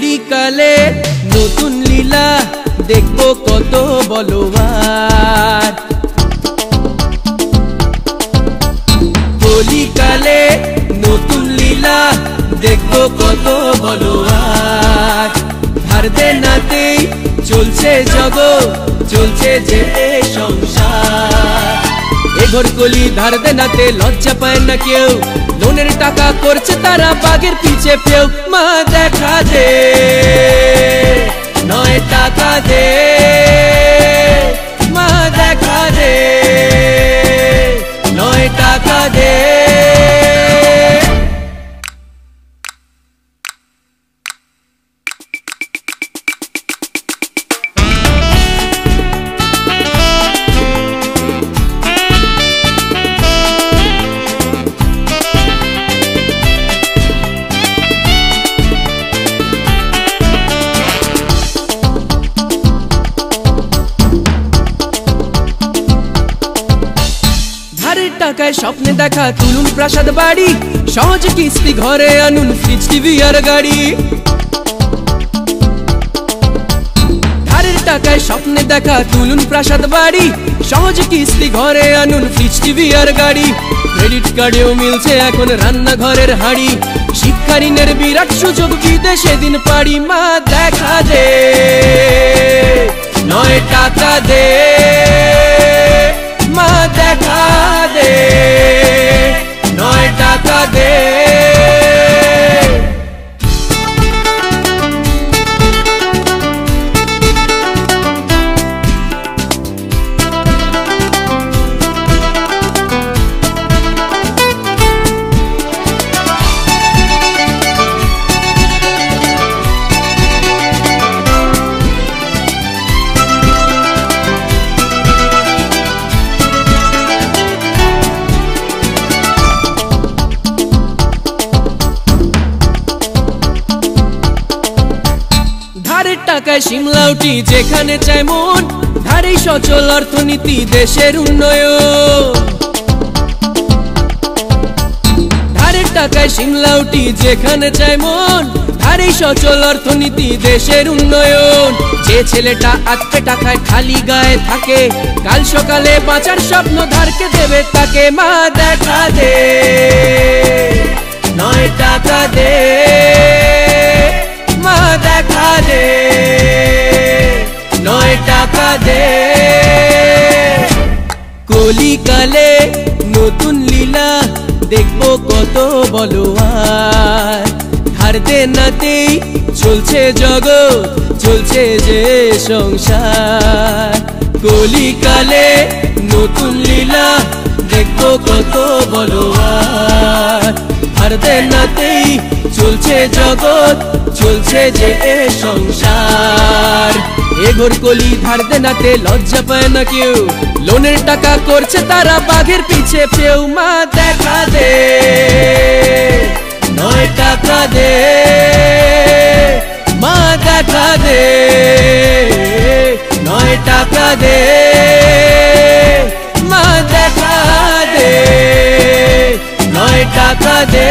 কলিকালে নতুন লীলা দেখবো কত বলবার। কলিকালে নতুন লীলা দেখবো কত বলবার। ধার দেনাতেই চলছে জগৎ, চলছে যে সংসার। এ ঘর কলি ধার দেনাতে লজ্জা পায় না কেউ, লোনের টাকা করছে তারা বাঘের পিছে পেও। মা দেখা দে, নয় টাকা দে, মা দেখা দে, নয় টাকা দে। টাকায় স্বপ্নে দেখা তুলুন প্রাসাদ বাড়ি, সহজে কিস্তি ঘরে আনুন ফ্রিজ টিভি আর গাড়ি। ধারের টাকায় স্বপ্নে দেখা তুলুন প্রাসাদ বাড়ি, সহজে কিস্তি ঘরে আনুন ফ্রিজ টিভি আর গাড়ি। ক্রেডিট কার্ডেও মিলছে এখন রান্নাঘরের হাঁড়ি, শিক্ষা ঋণের বিরাট সুযোগ বিদেশে দিন পাড়ি। মা দেখা দে, নয় টাকা দে, মা দেখা দে, নয় টাকা দে। টাকায় সিমলাউটি যেখানে চায় মন, ধারেই সচল অর্থনীতি দেশের উন্নয়ন। ধারের টাকায় সিমলাউটি যেখানে চায় মন, ধারেই সচল অর্থনীতি দেশের উন্নয়ন। যে ছেলেটা আজকে টাকায় খালি গায়ে থাকে, কাল সকালে বাঁচার স্বপ্ন ধারকে দেবে তাকে। মা দেখা দে, নয় টাকা দে, মা দেখা দে, নয় টাকা দে। কলিকালে নতুন লীলা দেখবো কত বলবার। ধার দেনাতেই চলছে জগৎ, চলছে যে সংসার। কলিকালে নতুন লীলা দেখবো কত বলবার। ধার দেনাতেই চলছে জগৎ, চলছে যে সংসার। এ ঘর কলি ধার দেনাতে লজ্জা পায় না কেউ, লোনের টাকা করছে তারা বাঘের পিছে পেও। মা দেখা দে, নয় টাকা দে, মা দেখা দে, নয় টাকা দে, মা দেখা দে, নয় টাকা দে।